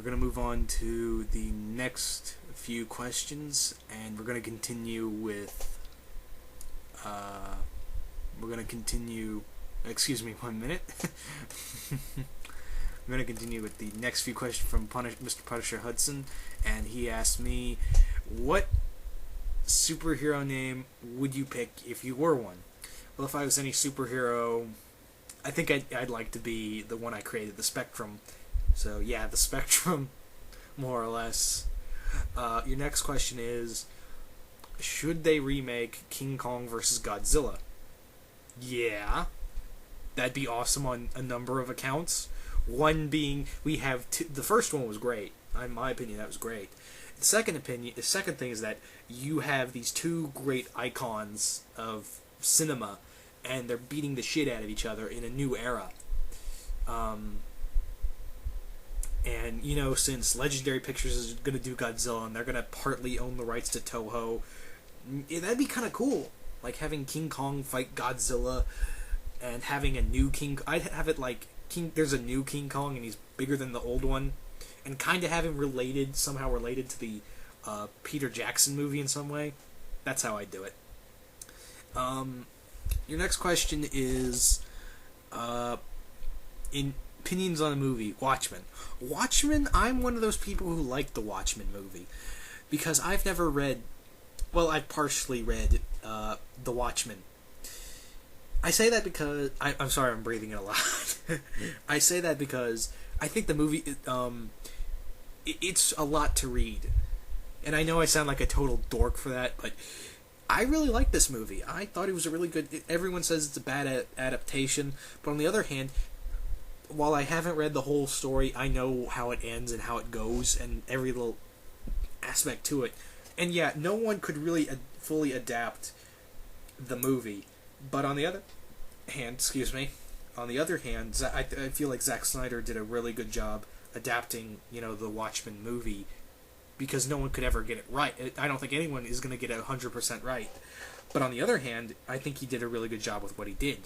we're going to move on to the next few questions, and we're going to continue with. We're going to continue. Excuse me, 1 minute. I'm going to continue with the next few questions from Mr. Punisher Hudson, and he asked me, what superhero name would you pick if you were one? Well, if I was any superhero, I think I'd like to be the one I created, the Spectrum. So yeah, the Spectrum, more or less. Your next question is, should they remake King Kong vs. Godzilla? Yeah, that'd be awesome on a number of accounts. One being, we have the first one was great. In my opinion, that was great. The second thing is that you have these two great icons of cinema, and they're beating the shit out of each other in a new era. And, you know, since Legendary Pictures is going to do Godzilla, and they're going to partly own the rights to Toho, that'd be kind of cool. Like, having King Kong fight Godzilla, and having a new I'd have it like, there's a new King Kong, and he's bigger than the old one, and kind of have him somehow related to the Peter Jackson movie in some way. That's how I'd do it. Your next question is, in opinions on a movie, Watchmen. Watchmen, I'm one of those people who like the Watchmen movie, because I've never read, well, I've partially read The Watchmen. I say that because, I'm sorry, I'm breathing in a lot. I say that because I think the movie, it's a lot to read. And I know I sound like a total dork for that, but I really like this movie. I thought it was a really good, everyone says it's a bad adaptation, but on the other hand, while I haven't read the whole story, I know how it ends and how it goes, and every little aspect to it. And yeah, no one could really fully adapt the movie. But on the other hand, I feel like Zack Snyder did a really good job adapting, the Watchmen movie, because no one could ever get it right. I don't think anyone is going to get it 100% right. But on the other hand, I think he did a really good job with what he did,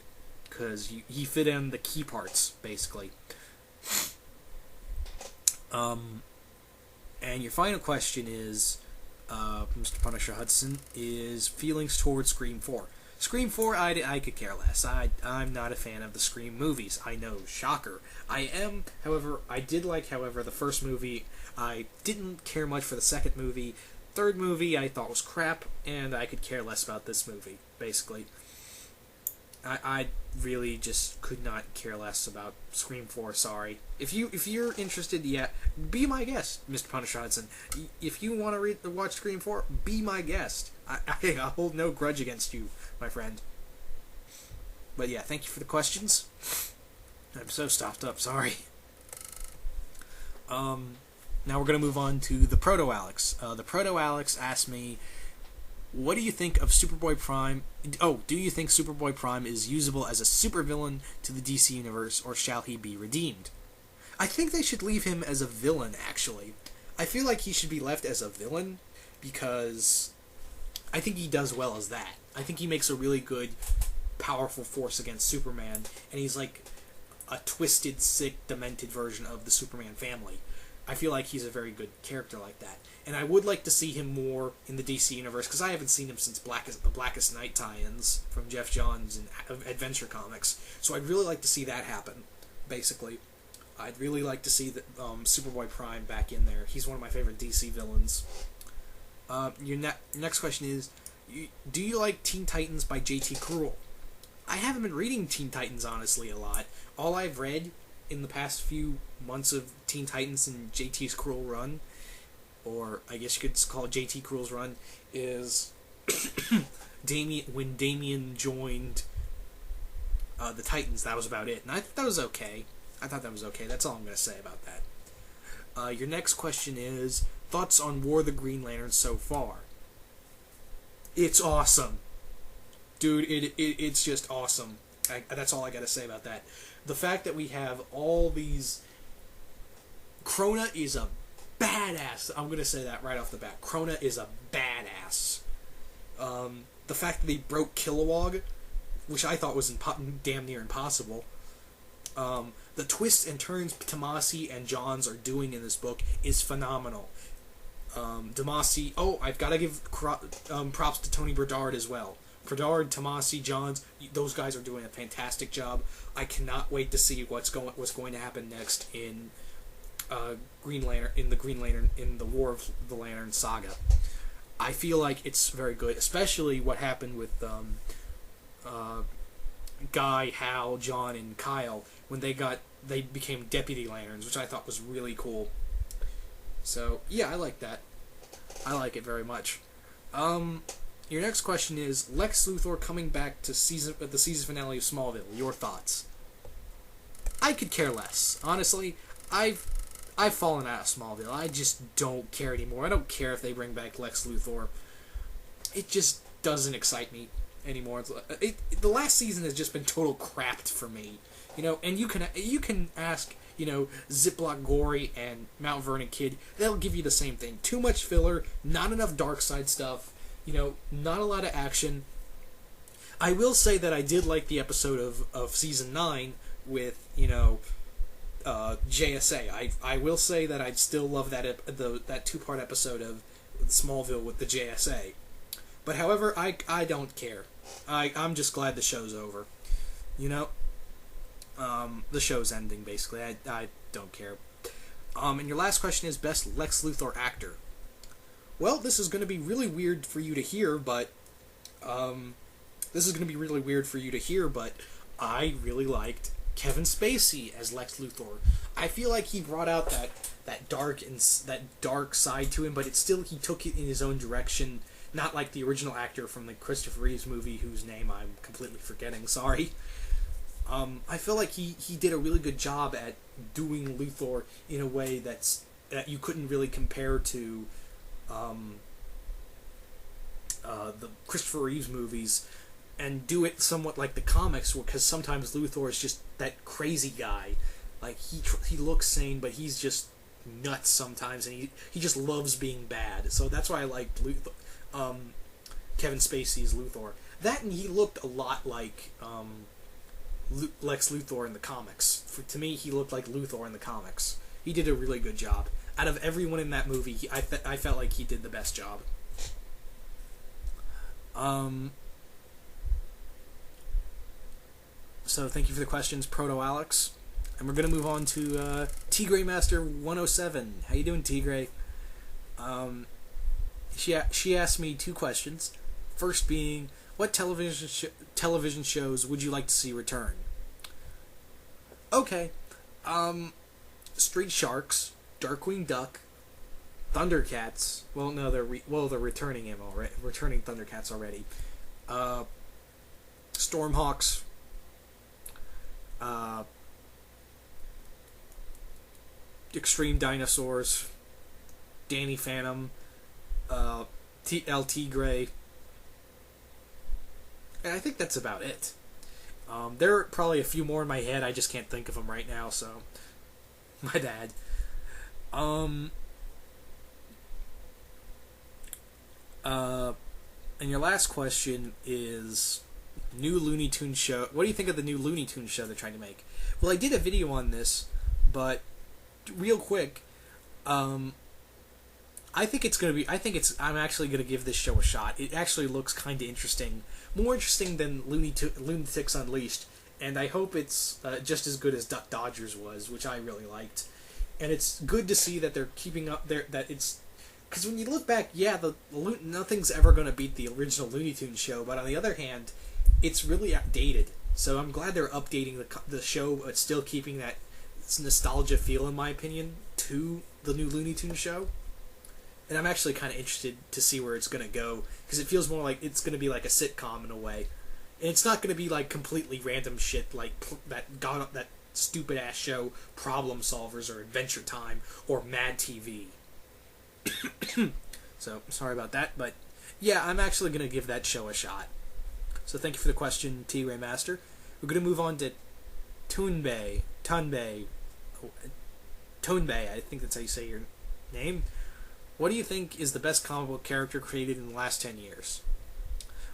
because he fit in the key parts, basically. And your final question is, Mr. Punisher Hudson, is feelings towards Scream 4. Scream 4, I could care less. I'm not a fan of the Scream movies. I know, shocker. I did like the first movie. I didn't care much for the second movie. Third movie I thought was crap, and I could care less about this movie, basically. I really just could not care less about Scream 4, sorry. If you're interested, yeah, be my guest, Mr. Punisher Hudson. If you want to watch Scream 4, be my guest. I hold no grudge against you, my friend. But yeah, thank you for the questions. I'm so stuffed up, sorry. Now we're going to move on to the Proto-Alex. The Proto-Alex asked me, what do you think of Superboy Prime? Oh, do you think Superboy Prime is usable as a supervillain to the DC Universe, or shall he be redeemed? I think they should leave him as a villain, actually. I feel like he should be left as a villain, because I think he does well as that. I think he makes a really good, powerful force against Superman, and he's like a twisted, sick, demented version of the Superman family. I feel like he's a very good character like that. And I would like to see him more in the DC Universe, because I haven't seen him since the Blackest Night tie-ins from Jeff Johns and Adventure Comics. So I'd really like to see that happen, basically. I'd really like to see Superboy Prime back in there. He's one of my favorite DC villains. Your next question is, do you like Teen Titans by J.T. Krull? I haven't been reading Teen Titans, honestly, a lot. All I've read in the past few months of Teen Titans and J.T.'s Krull run, or I guess you could call it J.T. Krull's run, is when Damian joined the Titans. That was about it, and I thought that was okay. That's all I'm going to say about that. Your next question is, thoughts on War of the Green Lanterns so far? It's awesome. Dude, it's just awesome. That's all I got to say about that. The fact that we have all these... Krona is a badass. I'm going to say that right off the bat. Krona is a badass. The fact that they broke Kilowog, which I thought was damn near impossible. The twists and turns Tomasi and Johns are doing in this book is phenomenal. Tomasi, I've got to give props to Tony Bernard as well. Bernard, Tomasi, Johns, those guys are doing a fantastic job. I cannot wait to see what's going to happen next in Green Lantern, in the War of the Lantern saga. I feel like it's very good, especially what happened with Guy, Hal, John, and Kyle when they became Deputy Lanterns, which I thought was really cool. So yeah, I like that. I like it very much. Your next question is Lex Luthor coming back to the season finale of Smallville. Your thoughts? I could care less. Honestly, I've fallen out of Smallville. I just don't care anymore. I don't care if they bring back Lex Luthor. It just doesn't excite me anymore. The last season has just been total crap for me. And you can ask, Ziploc Gory and Mount Vernon Kid. They'll give you the same thing. Too much filler, not enough Darkseid stuff, not a lot of action. I will say that I did like the episode of Season 9 with, JSA. I will say that I still love that two-part episode of Smallville with the JSA. But however, I don't care. I'm just glad the show's over. The show's ending, basically. I don't care. And your last question is best Lex Luthor actor. Well, this is going to be really weird for you to hear, but I really liked Kevin Spacey as Lex Luthor. I feel like he brought out that dark side to him, but he took it in his own direction. Not like the original actor from the Christopher Reeves movie, whose name I'm completely forgetting. Sorry. I feel like he did a really good job at doing Luthor in a way that you couldn't really compare to the Christopher Reeves movies, and do it somewhat like the comics, because sometimes Luthor is just that crazy guy. Like, he looks sane, but he's just nuts sometimes, and he just loves being bad. So that's why I liked Kevin Spacey's Luthor. That, and he looked a lot like Lex Luthor in the comics. To me, he looked like Luthor in the comics. He did a really good job. Out of everyone in that movie, I felt like he did the best job. So thank you for the questions, Proto Alex. And we're going to move on to Tigray Master 107. How you doing, Tigray? She asked me two questions. First being, what television shows would you like to see return? Okay. Street Sharks, Darkwing Duck, Thundercats. Well, no, they're returning him already. Returning Thundercats already. Stormhawks. Extreme Dinosaurs. Danny Phantom. El Tigre. And I think that's about it. There are probably a few more in my head. I just can't think of them right now, so my bad. And your last question is new Looney Tunes show. What do you think of the new Looney Tunes show they're trying to make? Well, I did a video on this, but real quick, I'm actually gonna give this show a shot. It actually looks kind of interesting, more interesting than Lunatics Unleashed, and I hope it's just as good as Duck Dodgers was, which I really liked. And it's good to see that they're keeping up that it's, because when you look back, yeah, nothing's ever gonna beat the original Looney Tunes show, but on the other hand, it's really outdated. So I'm glad they're updating the show, but still keeping that nostalgia feel, in my opinion, to the new Looney Tunes show. And I'm actually kind of interested to see where it's going to go, because it feels more like it's going to be like a sitcom in a way. And it's not going to be like completely random shit like that stupid ass show Problem Solvers or Adventure Time or Mad TV. So, sorry about that, but yeah, I'm actually going to give that show a shot. So thank you for the question, T-Ray Master. We're going to move on to Tunbei, I think that's how you say your name. What do you think is the best comic book character created in the last 10 years?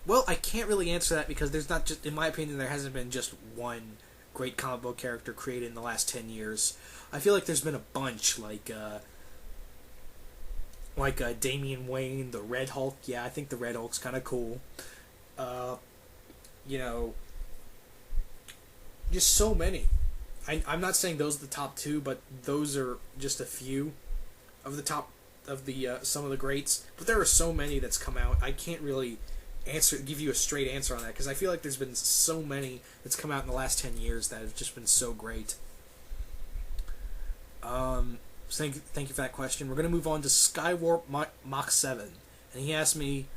Well, I can't really answer that because there's not just, in my opinion, there hasn't been just one great comic book character created in the last 10 years. I feel like there's been a bunch, like Damian Wayne, the Red Hulk. Yeah, I think the Red Hulk's kind of cool. You know, just so many. I'm not saying those are the top two, but those are just a few of the top of the some of the greats. But there are so many that's come out. I can't really give you a straight answer on that because I feel like there's been so many that's come out in the last 10 years that have just been so great. So thank you for that question. We're going to move on to Skywarp Mach 7. And he asked me,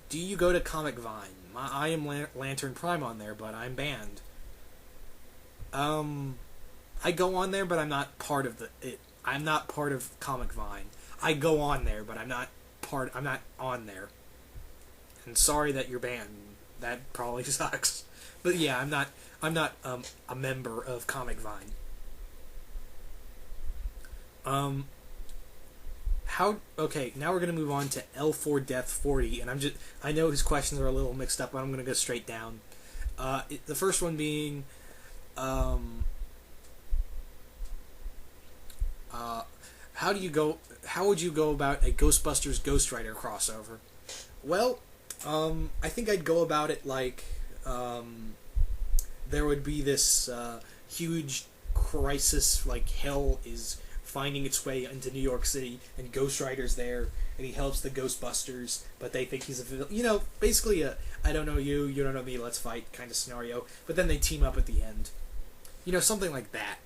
do you go to Comic Vine? I am Lantern Prime on there, but I'm banned. I go on there, but I'm not part of I'm not part of Comic Vine. I go on there, but I'm not on there. And sorry that you're banned. That probably sucks. But yeah, I'm not a member of Comic Vine. Okay, now we're gonna move on to L4 Death 40, and I know his questions are a little mixed up, but I'm gonna go straight down. The first one being, how would you go about a Ghostbusters Ghost Rider crossover? Well, I think I'd go about it like, there would be this, huge crisis, like hell is finding its way into New York City, and Ghost Rider's there, and he helps the Ghostbusters, but they think he's a villain. You know, basically a I don't know you, you don't know me, let's fight kind of scenario, but then they team up at the end. You know, something like that.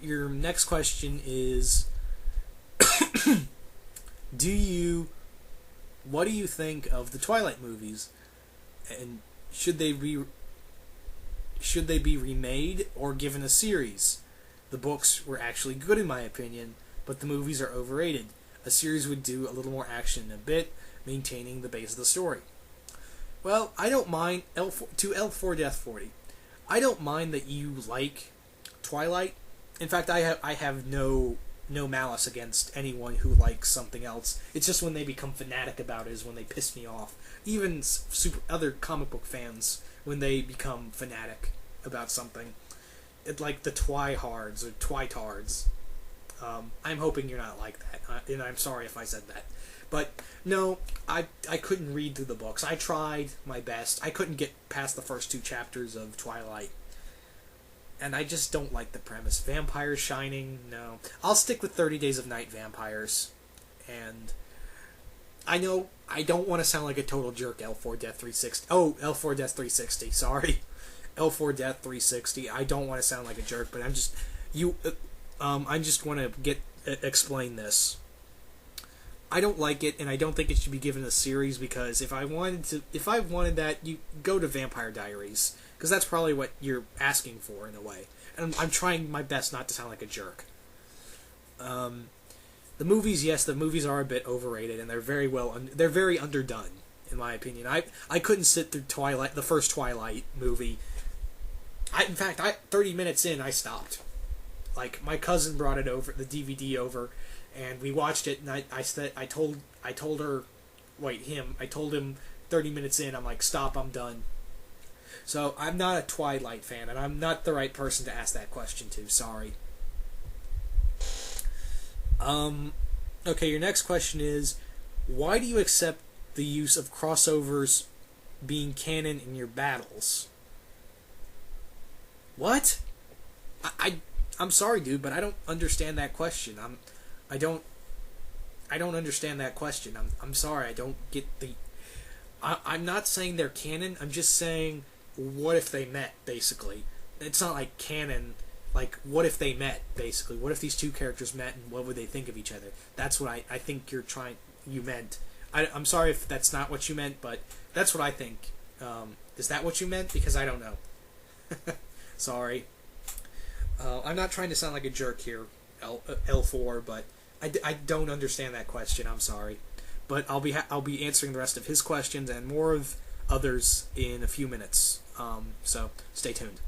Your next question is, what do you think of the Twilight movies? And should they be remade or given a series? The books were actually good in my opinion, but the movies are overrated. A series would do a little more action in a bit, maintaining the base of the story. Well, I don't mind L4 Death 40. I don't mind that you like Twilight. In fact, I have no malice against anyone who likes something else. It's just when they become fanatic about it is when they piss me off. Even other comic book fans, when they become fanatic about something. Like the Twihards or Twitards. I'm hoping you're not like that, and I'm sorry if I said that. But no, I couldn't read through the books. I tried my best. I couldn't get past the first 2 chapters of Twilight. And I just don't like the premise. Vampires shining, no. I'll stick with 30 Days of Night vampires. And I know I don't want to sound like a total jerk, L4 Death 360. Oh, L4 Death 360, sorry. L4 Death 360. I don't want to sound like a jerk, but I just want to explain this. I don't like it, and I don't think it should be given a series, because if I wanted that, you go to Vampire Diaries, because that's probably what you're asking for in a way. And I'm trying my best not to sound like a jerk. The movies, yes, the movies are a bit overrated, and they're very underdone, in my opinion. I couldn't sit through Twilight, the first Twilight movie. In fact, 30 minutes in, I stopped. Like, my cousin brought it over, the DVD over, and we watched it, and I told him 30 minutes in, I'm like, stop, I'm done. So, I'm not a Twilight fan, and I'm not the right person to ask that question to, sorry. Okay, your next question is, why do you accept the use of crossovers being canon in your battles? What? I'm sorry, dude, but I don't understand that question. I don't understand that question. I'm sorry, I don't get the... I'm not saying they're canon, I'm just saying, what if they met, basically? It's not like canon, like, what if they met, basically? What if these two characters met, and what would they think of each other? That's what I think you meant. I'm sorry if that's not what you meant, but that's what I think. Is that what you meant? Because I don't know. Sorry. I'm not trying to sound like a jerk here, L4, but I don't understand that question. I'm sorry, but I'll be answering the rest of his questions and more of others in a few minutes. So stay tuned.